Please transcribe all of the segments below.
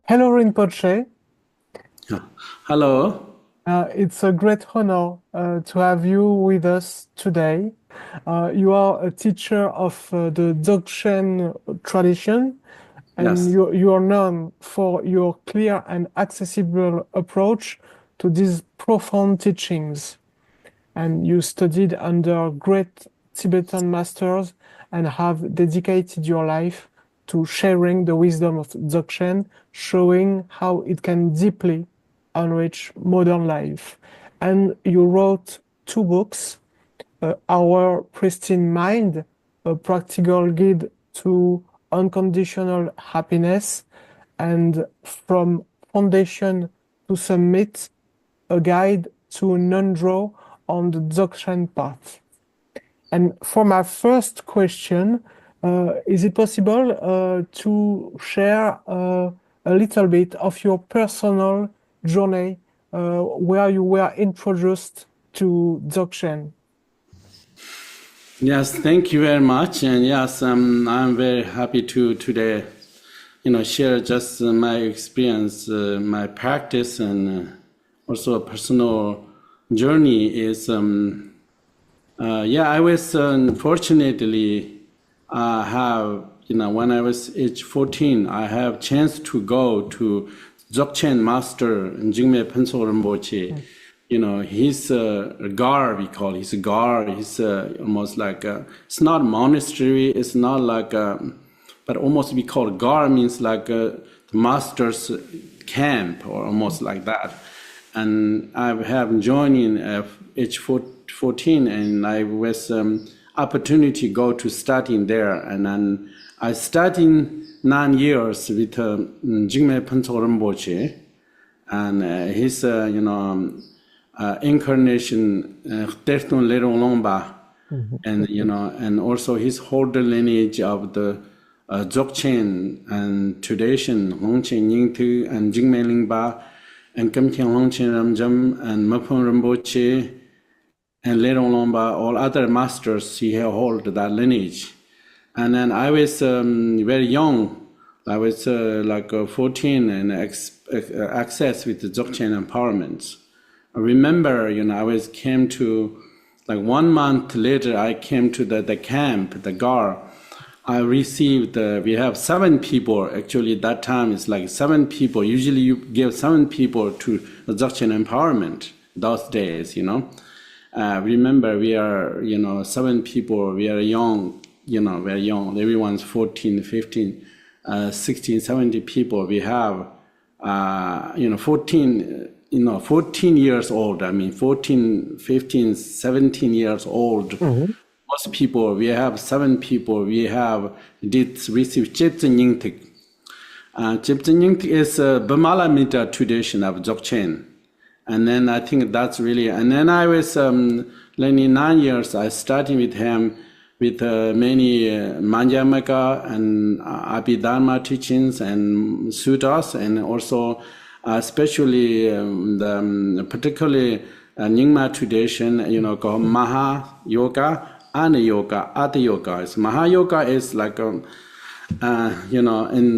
Hello, Rinpoche. Hello. It's a great honor to have you with us today. You are a teacher of the Dzogchen tradition, and Yes. you are known for your clear and accessible approach to these profound teachings. And you studied under great Tibetan masters and have dedicated your life to sharing the wisdom of Dzogchen, showing how it can deeply enrich modern life. And you wrote two books, Our Pristine Mind, a practical guide to unconditional happiness, and From Foundation to Summit, a guide to non-draw on the Dzogchen path. And for my first question, is it possible to share a little bit of your personal journey where you were introduced to Dzogchen? Yes, thank you very much. And yes, I'm very happy to today, share just my experience, my practice, and also a personal journey is, I was unfortunately have, when I was age 14, I have chance to go to Dzogchen master Jigme Phuntsok Rinpoché. He's a gar, we call it. He's a gar. He's almost like it's not a monastery. It's not like but almost we call it gar means like the master's camp or almost like that. And I have joined in age 14, and I was opportunity go to studying there, and then I studied 9 years with Jigme Phuntsok Rinpoché, and his incarnation Tertun Lerong Longpa, and and also his whole lineage of the Dzogchen and tradition, Hongchen Yingtu and Jigme Lingpa, and Kamchen Hongchen Ramjam and Mapon Rinpoche, and Lerong Longpa, all other masters, he hold that lineage. And then I was very young. I was like 14 and access with the Dzogchen empowerment. I remember, I came to, like 1 month later, I came to the camp, the gar. I received, we have 7 people, actually that time it's like 7 people. Usually you give 7 people to the Dzogchen empowerment those days, Remember we are, 7 people, we are young, very young. Everyone's 14, 15, 16, 17 people. We have, 14 years old. I mean, 14, 15, 17 years old. Most people, we have 7 people. We have received Jebten Yingtik. Jebten Yingtik is a Bamala Mita tradition of Dzogchen. And then I think that's really, and then I was learning 9 years. I started with him with many Manjamaka and Abhidharma teachings and sutras, and also especially particularly Nyingma tradition, called Maha Yoga, Ana Yoga, Ata Yoga. Maha Yoga is like, in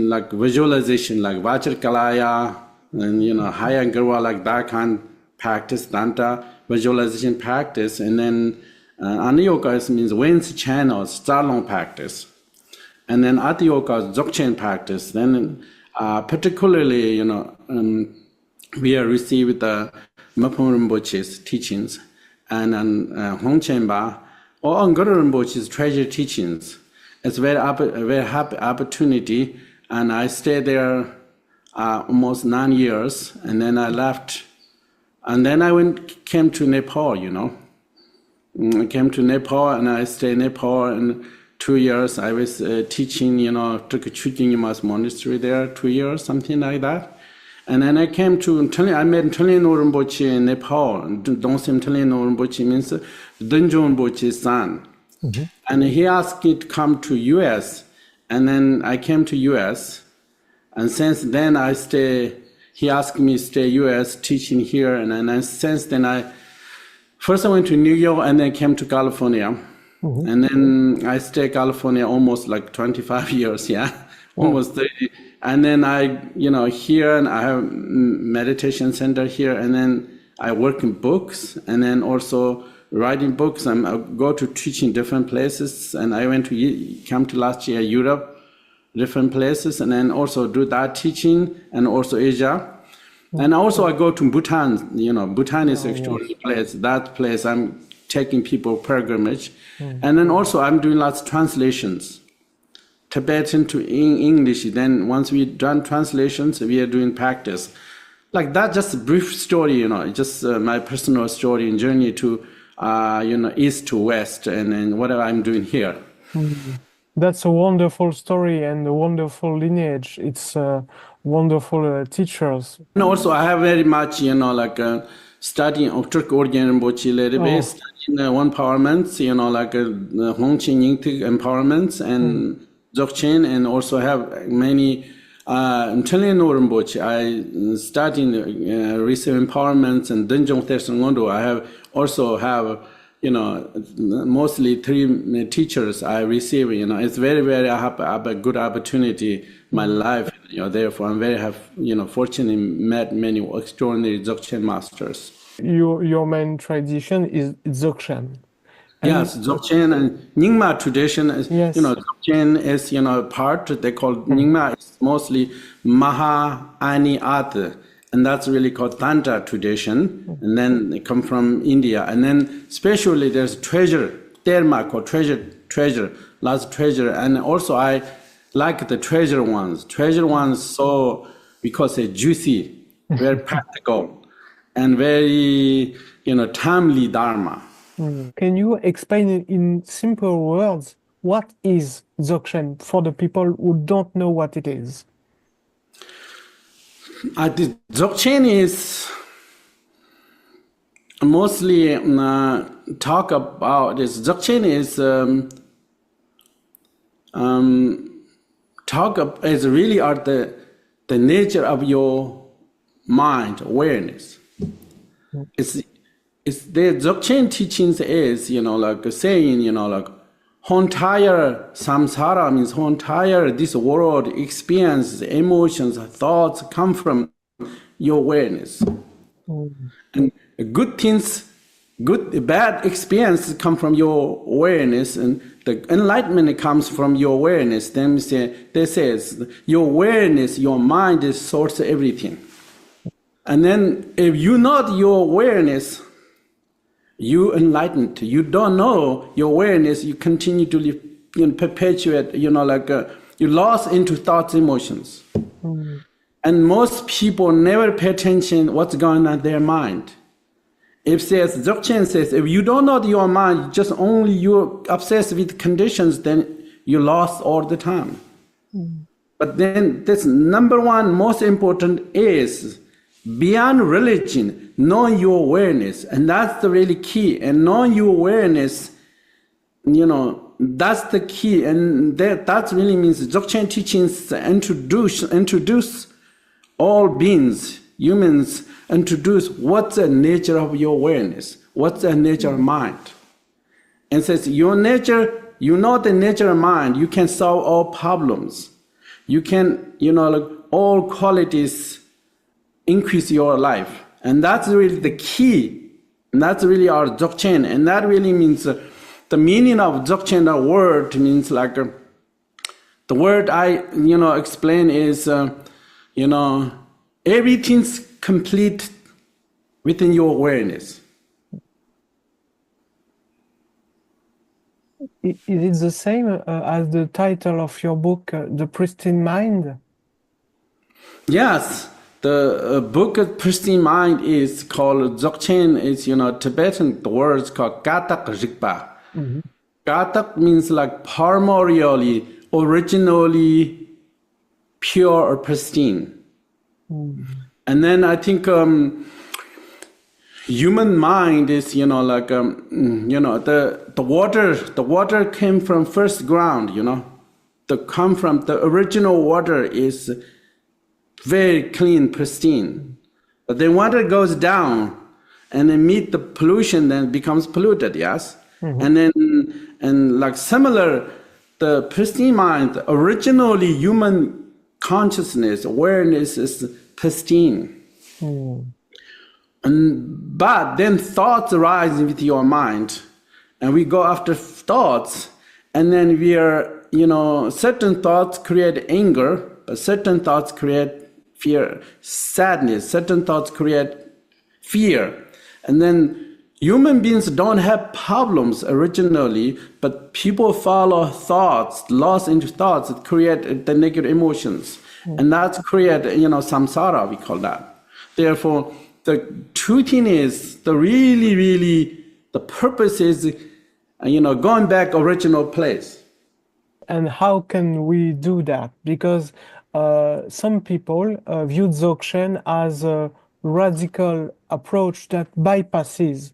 like visualization, like Vajrakalaya, and higher Garwa, like that kind of practice, Danta, visualization practice, and then Ana Yoga means winds channels, Zalong practice, and then Ata Yoga is Dzogchen practice. Then particularly, we have received the Mapon Rinpoche's teachings, and Hongchen Ba or Ngoro Rinpoche's treasure teachings. It's a very happy opportunity, and I stayed there almost 9 years, and then I left, and then I came to Nepal. I came to Nepal, and I stayed in Nepal, and 2 years I was teaching, took a Chujingimas monastery there, 2 years, something like that. And then I came to, I met Töleno Rinpoche in Nepal. Dongsim Töleno Rinpoche means Dunjo Rinpoche's son. And he asked me to come to US, and then I came to US. And since then he asked me to stay US teaching here, and then since then first I went to New York and then came to California. And then I stay California almost like 25 years, yeah, almost 30. And then I, here, and I have meditation center here, and then I work in books, and then also writing books. I go to teach in different places, and I went to come to last year Europe, different places, and then also do that teaching, and also Asia. And also I go to Bhutan. Bhutan is an extraordinary place. That place I'm taking people pilgrimage, and then also I'm doing lots of translations, Tibetan to English. Then once we done translations, we are doing practice. Like that, just a brief story, just my personal story and journey to, east to west, and then whatever I'm doing here. That's a wonderful story and a wonderful lineage. It's wonderful teachers. And also, I have very much, studying Orgyen Rinpoché, little bit, studying One Empowerments, Hongqing Yingtik Empowerments, and Dzogchen, and also have many. I'm telling you, Rinpoche, I studying receive empowerments and Denjong Tersongondo. I also have, mostly 3 teachers I receive. It's very, I have a good opportunity in my life. Therefore, I'm very fortunate met many extraordinary Dzogchen masters. Your main tradition is Dzogchen. Yes, Dzogchen and Nyingma tradition is, Dzogchen is, part they call Nyingma is mostly Maha Ani Art, and that's really called Tantra tradition, and then they come from India, and then especially there's treasure, Dharma called treasure, lots of treasure, and also I like the treasure ones, so because they're juicy, very practical, and very, timely Dharma. Can you explain in simple words what is Dzogchen for the people who don't know what it is? The Dzogchen is mostly talk about this. Dzogchen is is really are the nature of your mind awareness. It's the Dzogchen teachings is, saying, whole entire samsara means whole entire this world experience, emotions, thoughts come from your awareness. And good things, bad experiences come from your awareness, and the enlightenment comes from your awareness. Then they say your awareness, your mind is source of everything. And then if you not your awareness, you enlightened, you don't know your awareness, you continue to live, perpetuate, you lost into thoughts, emotions. And most people never pay attention what's going on in their mind. If Dzogchen says, if you don't know your mind, just only you're obsessed with conditions, then you lost all the time. But then this number one most important is beyond religion, knowing your awareness, and that's the really key. And knowing your awareness, that's the key, and that really means Dzogchen teachings introduce all beings, humans, introduce what's the nature of your awareness, what's the nature of mind, and says your nature, the nature of mind, you can solve all problems, you can, all qualities increase your life. And that's really the key. And that's really our Dzogchen. And that really means the meaning of Dzogchen, the word means the word I, explain is, everything's complete within your awareness. Is it the same as the title of your book, The Pristine Mind? Yes. The book of Pristine Mind is called Dzogchen. It's, Tibetan, the word is called Gatak Rigpa. Gatak means primordially, originally pure or pristine. And then I think human mind is, the water came from first ground, the original water is very clean, pristine. But then water goes down and then meet the pollution, then becomes polluted, yes? And then And like similar, the pristine mind, originally human consciousness, awareness is pristine. But then thoughts arise with your mind, and we go after thoughts, and then we are, certain thoughts create anger, but certain thoughts create fear, sadness, certain thoughts create fear. And then human beings don't have problems originally, but people follow thoughts, lost into thoughts that create the negative emotions. And that's create, samsara, we call that. Therefore, the true thing is, the purpose is, going back original place. And how can we do that? Because some people view Dzogchen as a radical approach that bypasses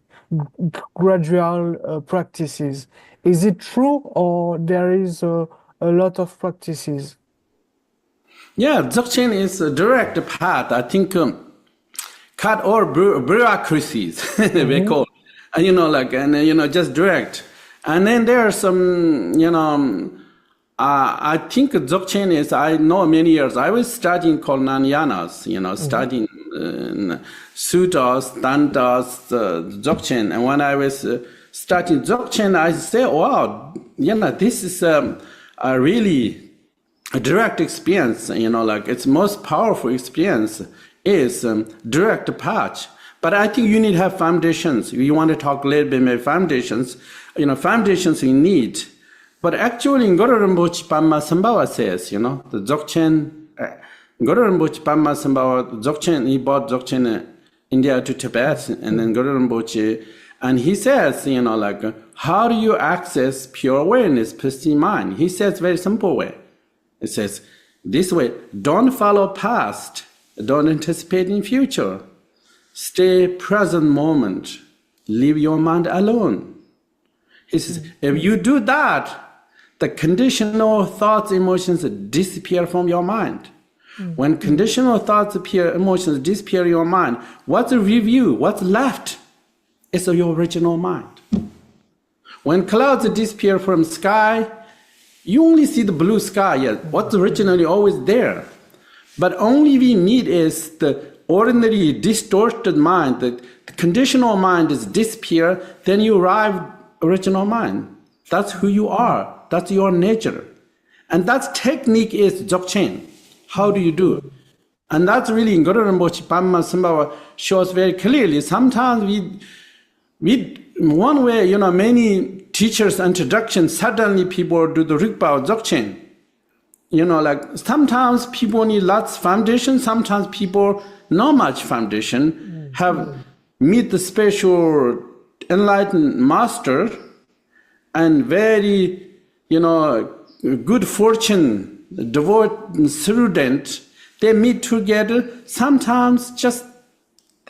gradual practices. Is it true, or there is a lot of practices? Yeah, Dzogchen is a direct path. I think cut all bureaucracies, we call, just direct. And then there are some, I think Dzogchen is, I know many years, I was studying called Nanyanas, studying sutras, tantas, Dzogchen. And when I was studying Dzogchen, I say, wow, this is a really a direct experience, its most powerful experience is direct path. But I think you need to have foundations. You want to talk a little bit about foundations, foundations you need. But actually, Ngoro Rinpoche Pamma Sambhava says, the Dzogchen, Ngoro Rinpoche Pamma Sambhava, Dzogchen, he brought Dzogchen India to Tibet, and then Ngoro Rinpoche, and he says, how do you access pure awareness, pristine mind? He says very simple way. It says, this way, don't follow past, don't anticipate in future. Stay present moment, leave your mind alone. He says, if you do that, the conditional thoughts, emotions disappear from your mind. When conditional thoughts appear, emotions disappear in your mind, what's a review? What's left? It's your original mind. When clouds disappear from sky, you only see the blue sky. Yes, what's originally always there. But only we need is the ordinary distorted mind, the conditional mind is disappear, then you arrive original mind. That's who you are. That's your nature. And that technique is Dzogchen. How do you do? And that's really Ngoro Rinpoche Pamma Sambhava shows very clearly. Sometimes we one way, many teachers' introduction, suddenly people do the Rigpa or Dzogchen. Sometimes people need lots of foundation, sometimes people not much foundation, meet the special enlightened master and very, good fortune, devout student, they meet together, sometimes just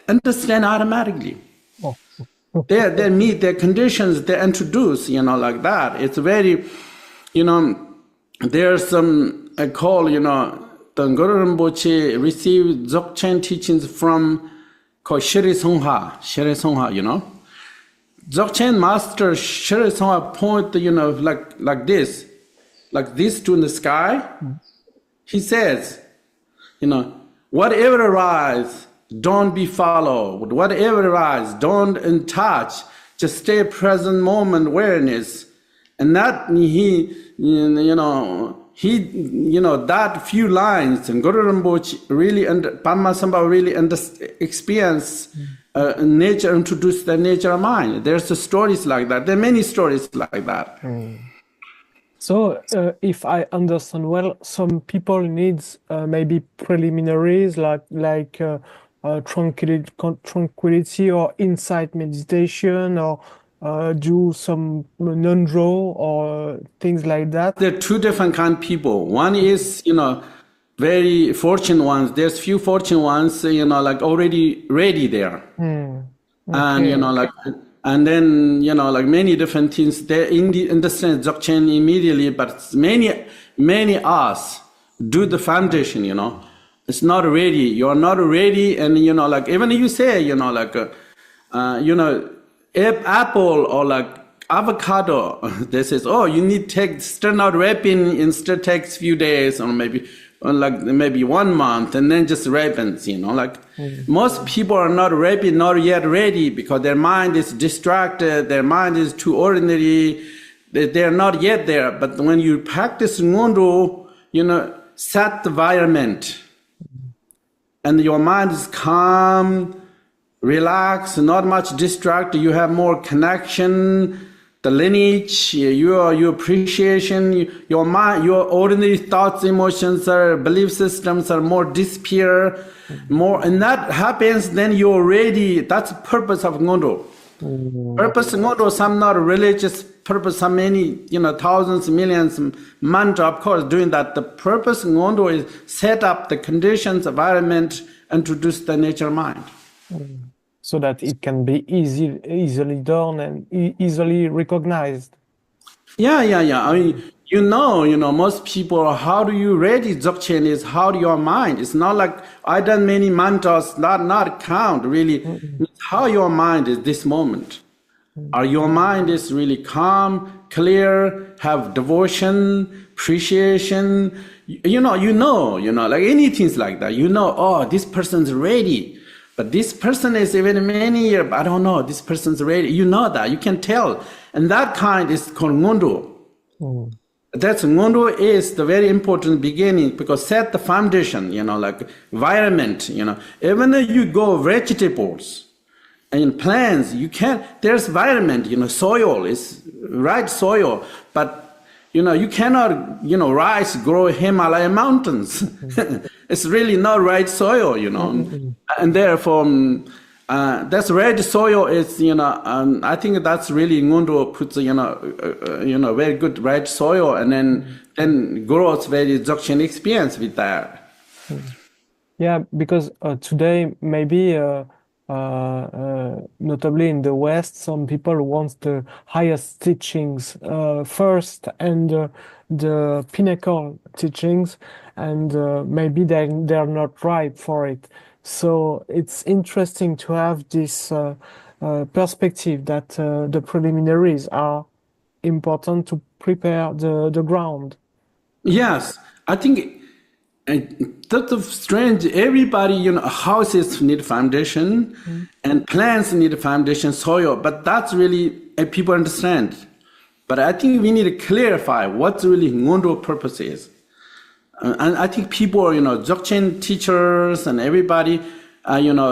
understand automatically. They meet their conditions, they introduce, like that. It's very, there's some, I call, the Ngoro Rinpoche received Dzogchen teachings from called Shri Songha, Dzogchen master Shri Songha point, like this to the sky. He says, whatever arises, don't be followed. Whatever arises, don't in touch. Just stay present moment awareness. And that that few lines, and Ngoro Rinpoche really, Pamma Sambhava really experience nature, introduce the nature of mind. There's the stories like that. There are many stories like that. So, if I understand well, some people need maybe preliminaries like tranquility or insight meditation, or do some non-draw or things like that. There are two different kind of people. One is, very fortunate ones. There's few fortunate ones, already ready there. Okay. And, and then, many different things. They understand Dzogchen immediately, but many us do the foundation, It's not ready. You're not ready, and, even you say, apple or avocado. They says, oh, you need to start out ripening, instead takes few days or maybe 1 month, and then just ripens, most people are not ripe, not yet ready, because their mind is distracted, their mind is too ordinary, they're not yet there. But when you practice Ngondo, set the environment, and your mind is calm, relaxed, not much distracted, you have more connection, the lineage, your appreciation, your mind, your ordinary thoughts, emotions, belief systems are more disappear, more, and that happens, then you're ready. That's the purpose of Ngondo. Purpose of Ngondo, some not religious purpose, some many, thousands, millions, mantra, of course, doing that. The purpose of Ngondo is set up the conditions, environment, introduce the nature mind. So that it can be easily done and easily recognized. Yeah. I mean, most people, how do you ready Dzogchen is how do your mind. It's not like I done many mantras, not count really. It's how your mind is this moment. Or your mind is really calm, clear, have devotion, appreciation. Like anything like that. Oh, this person's ready. But this person is even many years, I don't know, this person's ready. You know that, you can tell. And that kind is called Ngondo. That's Ngondo is the very important beginning, because set the foundation, like environment, Even if you go vegetables and plants, you can't, there's environment, soil is right soil, but you cannot, rice grow Himalaya mountains. It's really not right soil, And therefore, that's red soil is, I think that's really Ngondo puts, very good red soil, and then grows very Dzogchen experience with that. Yeah, because today maybe notably in the West, some people want the highest teachings first, and the pinnacle teachings, and maybe they're not ripe for it. So it's interesting to have this perspective that the preliminaries are important to prepare the ground. Yes, I think that's strange. Everybody, houses need foundation, and plants need foundation, soil. But that's really people understand. But I think we need to clarify what really Ngondo purpose is. And I think people, Dzogchen teachers and everybody,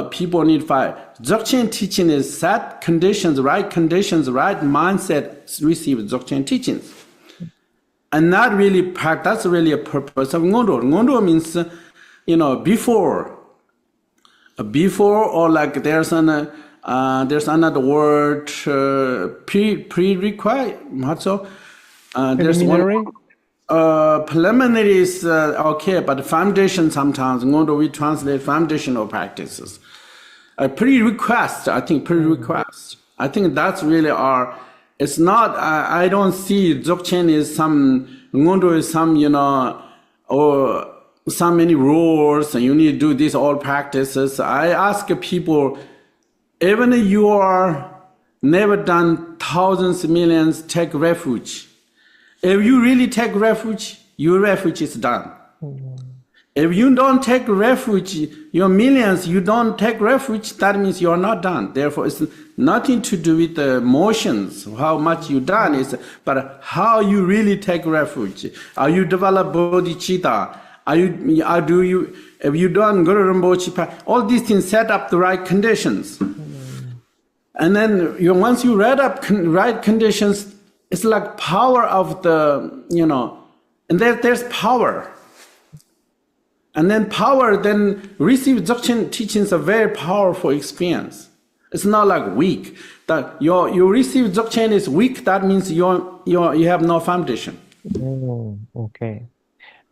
people need fire. Dzogchen teaching is set conditions, right mindset, receive Dzogchen teachings. And that's really a purpose of Ngondo. Ngondo means, before, or like there's another word, pre-require, there's one. Preliminary is okay, but foundation sometimes, Ngondo we translate foundational practices. Pre-request, I think I think that's really it's not, I don't see Dzogchen is Ngondo is or so many rules, and you need to do this all practices. I ask people, even if you are never done thousands, millions, take refuge. If you really take refuge, your refuge is done. If you don't take refuge, your millions, you don't take refuge, that means you're not done. Therefore, it's nothing to do with the motions, how much you done, but how you really take refuge. Are you develop bodhicitta? If you don't Guru Rinpoche, all these things set up the right conditions. And then once you read up right conditions, it's like power of the, and there's power. And then power, then receive Dzogchen teachings a very powerful experience. It's not like weak. That you receive Dzogchen is weak, that means you have no foundation. Okay.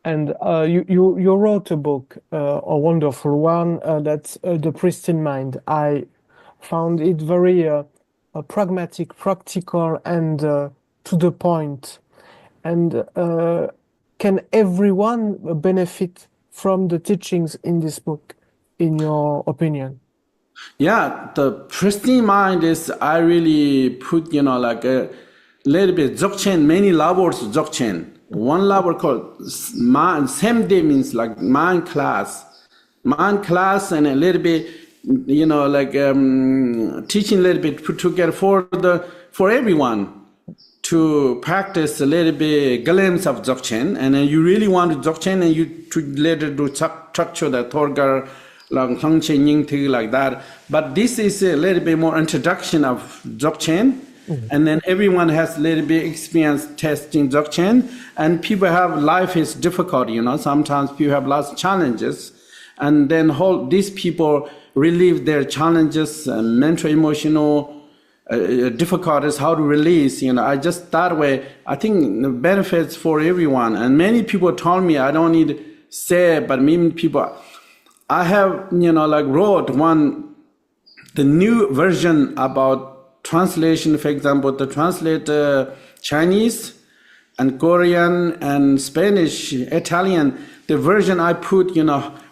And you wrote a book, a wonderful one, that's The Pristine Mind. I found it very pragmatic, practical, and to the point. And can everyone benefit from the teachings in this book, in your opinion? Yeah, the Pristine Mind is, I really put, little bit Dzogchen, many levels Dzogchen. One level called same day means like mind class, and a little bit, like teaching a little bit put together for everyone to practice a little bit glimpse of Dzogchen, and then you really want to Dzogchen, and you to later do structure the Torgar, like that. But this is a little bit more introduction of Dzogchen. And then everyone has a little bit experience testing Dzogchen, and people have life is difficult, sometimes people have lots of challenges, and then these people relieve their challenges, mental, emotional difficulties, how to release, I just that way, I think the benefits for everyone. And many people told me, I don't need to say, but many people, I have, wrote the new version about translation, for example, to translate Chinese and Korean and Spanish, Italian, the version I put,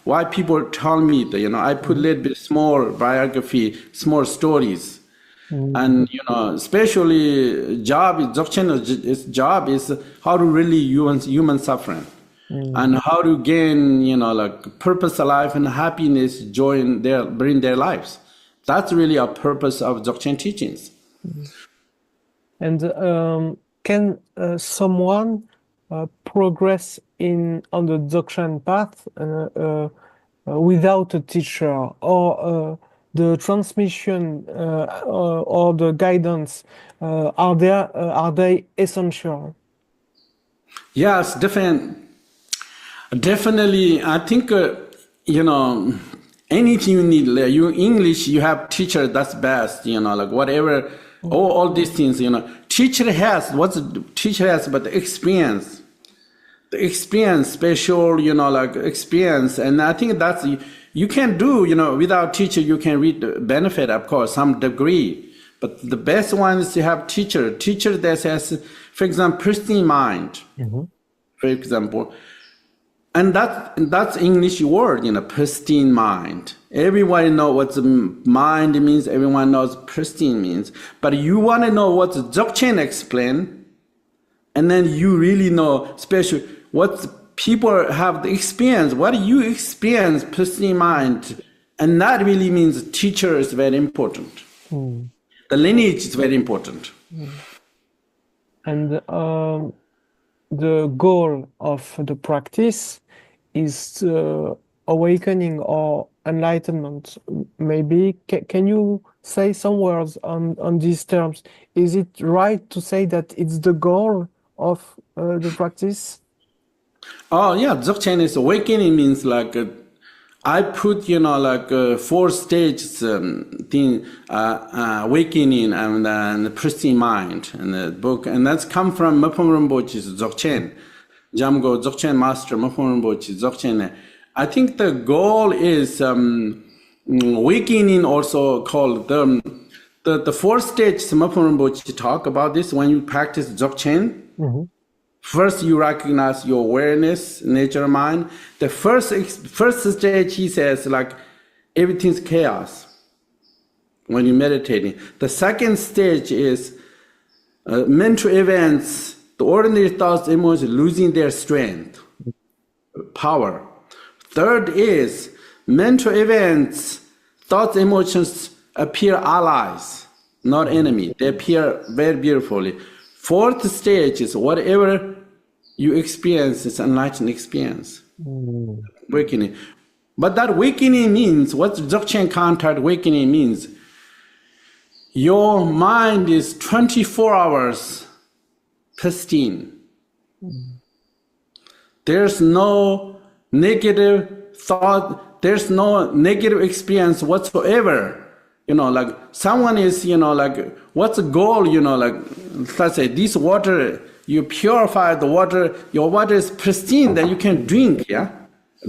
why people tell me that, I put a little bit small biography, small stories. And, especially Dzogchen's job is how to really human suffering and how to gain, purpose of life and happiness, joy bring their lives. That's really a purpose of Dzogchen teachings. And can someone progress on the Dzogchen path without a teacher, or the transmission or the guidance are they essential? Yes, definitely. I think anything you need, English, you have teacher, that's best, whatever, all these things, teacher has but the experience, special, experience. And I think that's, you can do, without teacher, you can read the benefit, of course, some degree, but the best one is to have teacher that says, for example, Pristine Mind, for example. And that's English word, pristine mind. Everyone knows what the mind means. Everyone knows pristine means. But you want to know what the Dzogchen explain, and then you really know, especially what people have the experience. What you experience, pristine mind, and that really means teacher is very important. The lineage is very important. And the goal of the practice is awakening or enlightenment. Maybe can you say some words on these terms? Is it right to say that it's the goal of the practice? Oh yeah, Dzogchen is awakening means like I put 4 stages thing awakening and pristine mind in the book, and that's come from Mapom Rinpoche's Dzogchen, Jamgo Dzogchen master Mapom Rinpoche Dzogchen. I think the goal is awakening, also called the 4 stages. Mapom Rinpoche talk about this when you practice Dzogchen. First, you recognize your awareness, nature, mind. The first stage, he says, like everything's chaos when you're meditating. The second stage is mental events, the ordinary thoughts, emotions losing their strength, power. Third is mental events, thoughts, emotions appear allies, not enemy. They appear very beautifully. Fourth stage is whatever you experience is enlightened experience, awakening. But that awakening means, what Dzogchen contact awakening means, your mind is 24 hours pristine. There's no negative thought, there's no negative experience whatsoever. Like someone is, what's the goal, let's say this water, you purify the water, your water is pristine, then you can drink, yeah?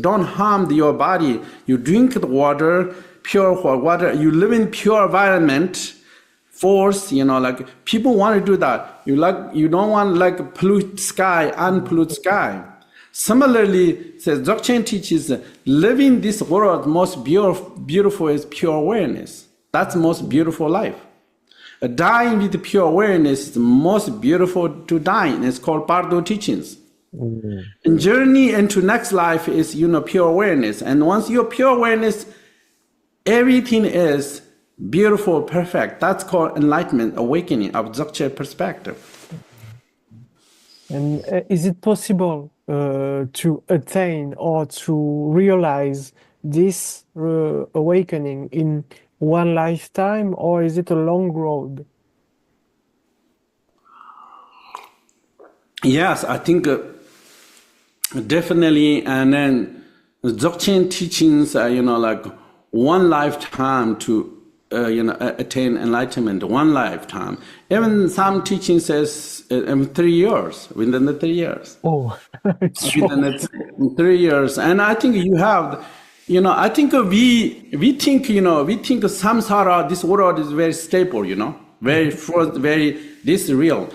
Don't harm your body. You drink the water, pure water, you live in pure environment, force, like people want to do that. You don't want pollute sky, unpollute sky. Similarly, says Dzogchen teaches, living this world most beautiful is pure awareness. That's the most beautiful life. Dying with pure awareness is the most beautiful to die in. It's called Bardo teachings. And journey into next life is, pure awareness. And once you're pure awareness, everything is beautiful, perfect. That's called enlightenment, awakening of Dzogchen perspective. And is it possible to attain or to realize this awakening in one lifetime, or is it a long road? Yes, I think definitely. And then the Dzogchen teachings are, like one lifetime to attain enlightenment, one lifetime. Even some teaching says 3 years, within the 3 years. Oh, within the 3 years. And I think you have, I think we think samsara, this world is very stable, this is real.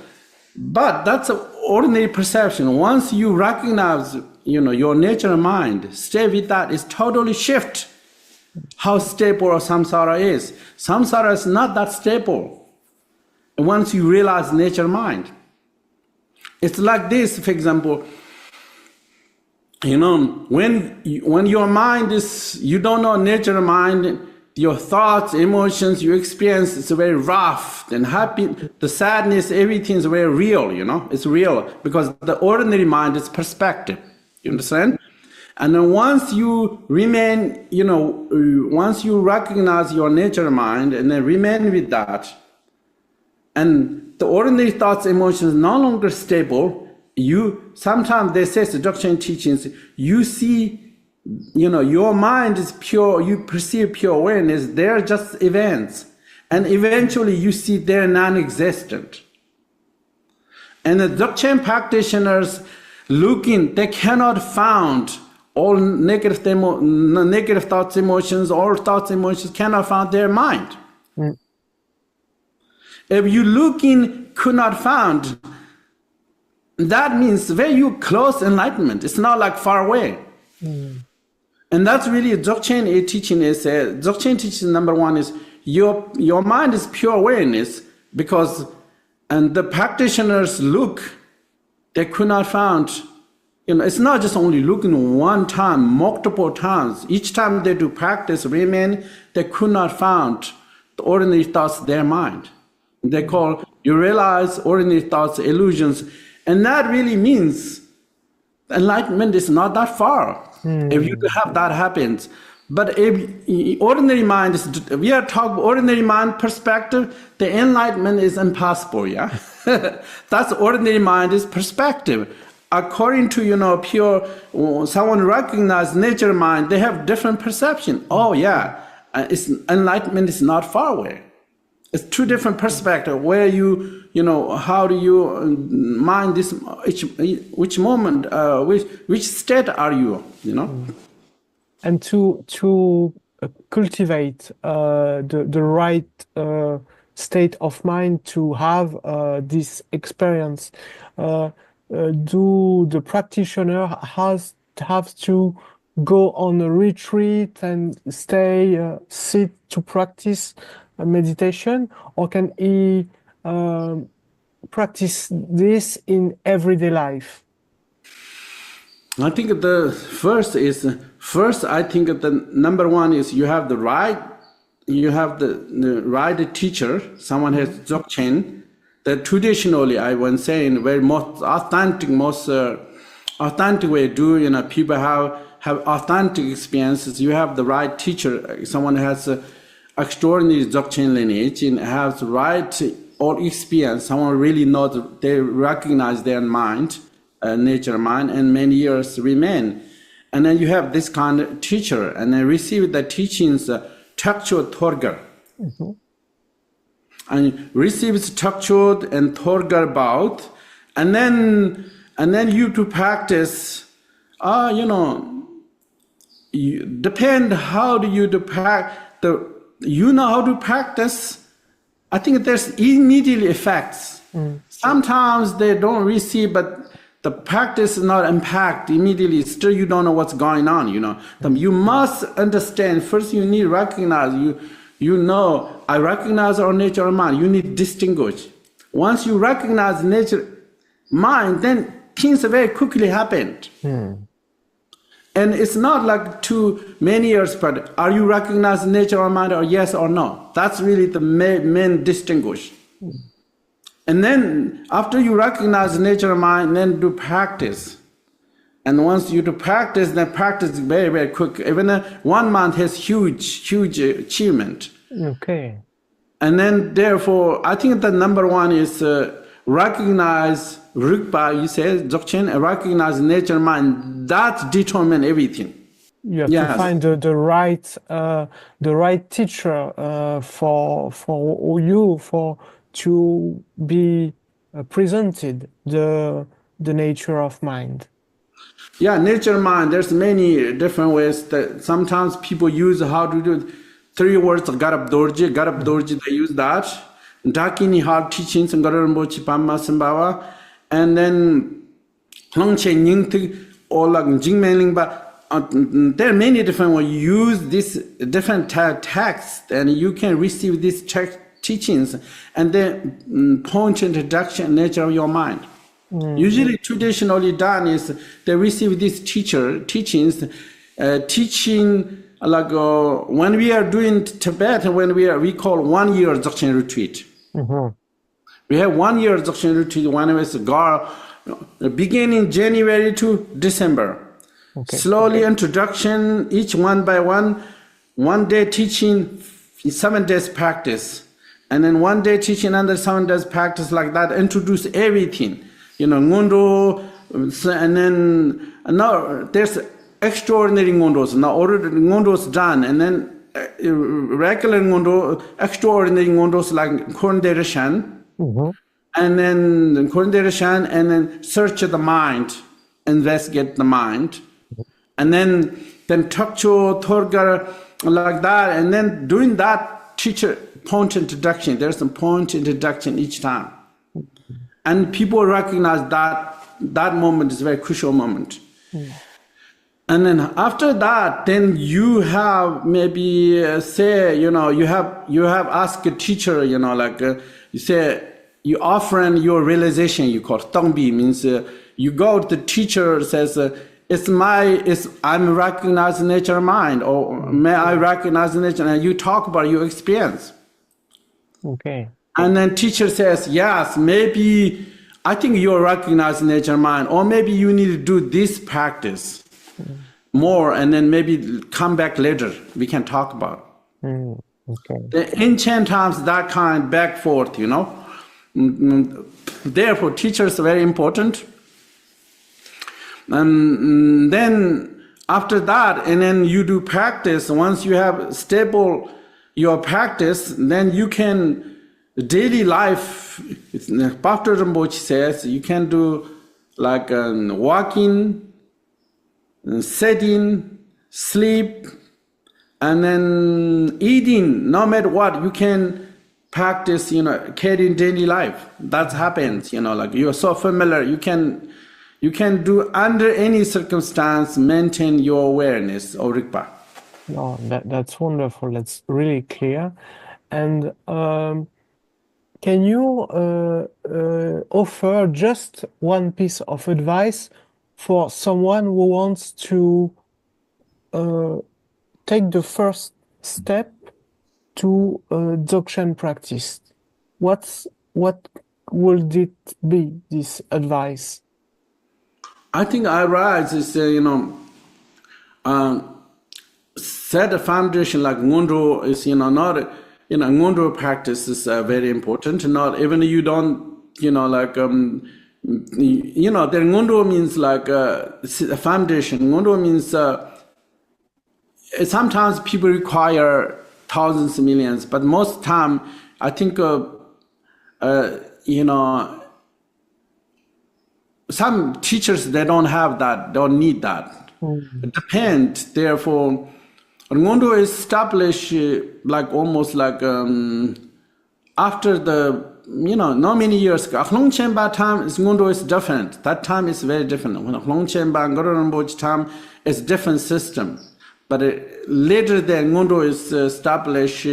But that's an ordinary perception. Once you recognize, your nature and mind, stay with that, it's totally shift how stable samsara is. Samsara is not that stable. Once you realize nature mind, it's like this. For example, when your mind is, you don't know nature mind, your thoughts, emotions, your experience is very rough and happy. The sadness, everything is very real. It's real because the ordinary mind is perspective. You understand? And then once you remain, once you recognize your nature mind and then remain with that, and the ordinary thoughts, emotions no longer stable, sometimes they say the Dzogchen teachings, you see, your mind is pure, you perceive pure awareness, they're just events. And eventually you see they're non-existent. And the Dzogchen practitioners they cannot find all negative thoughts, emotions, all thoughts, emotions cannot find their mind. If you could not find, that means very you close enlightenment. It's not like far away. And that's really Dzogchen teaching is, Dzogchen teaching number one is your mind is pure awareness and the practitioners they could not find, it's not just only looking one time, multiple times. Each time they do practice, remain, they could not find the ordinary thoughts their mind. You realize ordinary thoughts, illusions, and that really means enlightenment is not that far. If you have that happens. But if ordinary mind we are talking ordinary mind perspective, the enlightenment is impossible, yeah? That's ordinary mind is perspective. According to, pure, someone recognize nature mind, they have different perception. Oh yeah, enlightenment is not far away. It's two different perspectives where how do you mind this, which moment, which state are you, And to cultivate the right state of mind to have this experience, do the practitioner have to go on a retreat and sit to practice meditation, or can he practice this in everyday life? I think I think the number one is you have the right teacher, someone has Dzogchen, that traditionally I was saying very most authentic way do, people have authentic experiences. You have the right teacher, someone has extraordinary Dzogchen lineage and has right or experience, someone really knows, they recognize their mind, nature mind, and many years remain. And then you have this kind of teacher, and then receive the teachings, textual Torgar. And receives textual and Torgar both, and then you to practice, you depend how do you practice, how to practice. I think there's immediate effects. Sometimes they don't receive, but the practice is not impact immediately. Still, you don't know what's going on. You must understand. First, you need to recognize you know, I recognize our nature or mind. You need to distinguish. Once you recognize nature, mind, then things very quickly happened. And it's not like too many years, but are you recognizing nature or mind or yes or no? That's really the main distinguish. And then after you recognize nature or mind, then do practice. And once you do practice, then practice is very, very quick. Even 1 month has huge achievement. Okay. And then therefore, I think the number one is recognize Rigpa, you say, Dzogchen, recognize nature mind. That determine everything. You have to find the right teacher for you to be presented the nature of mind. Yeah, nature mind. There's many different ways that sometimes people use how to do it. 3 words, Garab Dorji, they use that. Dakini hard teachings and Garambochi Pama Sambawa. And then Hongche Nyingti or like Jingmeling, but there are many different ways. You use this different text and you can receive these teachings and then point introduction nature of your mind. Usually traditionally done is they receive these teachings, teaching like when we are doing Tibet, when we call 1 year Dzogchen retreat. We have 1 year Dzogchen retreat. One was beginning January to December. Slowly introduction, each one by one. 1 day teaching, 7 days practice, and then 1 day teaching, another 7 days practice, like that. Introduce everything. Ngondo, and then now there's extraordinary ngondos. Now already ngondos done, and then regular ngondo, extraordinary ngondos like Kornderishan, and then Kornderishan, and then search the mind, investigate the mind, and then Tokcho, Torgar, like that, and then doing that teacher point introduction. There's some point introduction each time. And people recognize that moment is a very crucial moment. And then after that, then you have maybe say, you have asked a teacher, you say, you offering your realization, you call it Tongbi, means you go to the teacher, says, I'm recognizing nature mind, or may I recognize nature, and you talk about your experience. Okay. And then teacher says, yes, maybe I think you're recognizing nature mind, or maybe you need to do this practice more, and then maybe come back later. We can talk about. Okay. The ancient times, that kind back forth, Therefore, teachers are very important. And then after that, and then you do practice. Once you have stable your practice, then you can daily life. Pastor Rinpoche says you can do like walking, sitting, sleep, and then eating. No matter what, you can practice. Carrying daily life. That happens. Like you are so familiar. You can do under any circumstance maintain your awareness of Rigpa. No, that's wonderful. That's really clear. And can you offer just one piece of advice for someone who wants to take the first step to Dzogchen practice? What would it be, this advice? I think I rise is set a foundation like Ngondo is not Ngondo practice is very important. Not even you don't there Ngondo means like a foundation. Ngondo means sometimes people require thousands, millions, but most time I think some teachers, they don't have that, don't need that. It depends. Therefore, Ngondo is established almost like after the, not many years ago. Hlong Chenpa time, Ngondo is different. That time is very different. When Hlong Chenpa and Ngoro Rinpoche time is different system. But later the Ngondo is established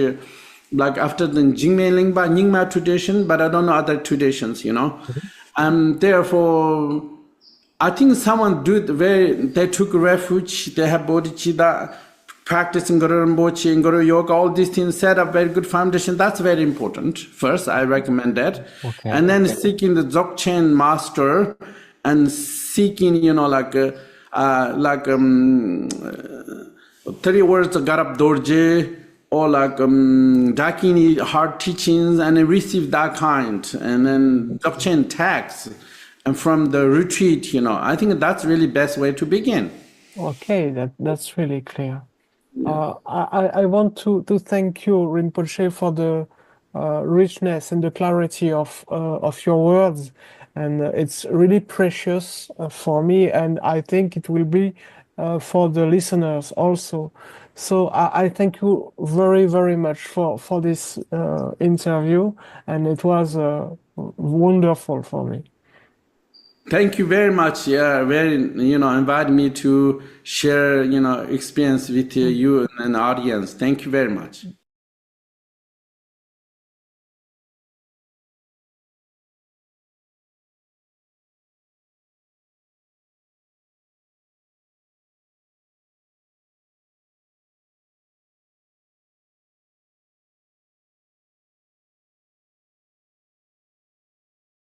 like after the Jingme Lingpa, Nyingma tradition, but I don't know other traditions, you know. And therefore, I think someone they took refuge, they have bodhicitta, practicing Guru Rinpoche, Guru Yoga, all these things, set up very good foundation. That's very important. First, I recommend that. Okay. And then seeking the Dzogchen master and seeking, you know, like 30 words of Garab Dorje, or like Dakini hard teachings, and receive that kind. And then Dzogchen texts, and from the retreat, you know, I think that's really best way to begin. Okay, that's really clear. I want to thank you, Rinpoche, for the richness and the clarity of your words, and it's really precious for me, and I think it will be for the listeners also. So I thank you very, very much for this interview, and it was wonderful for me. Thank you very much. Yeah, invite me to share, experience with you and the audience. Thank you very much.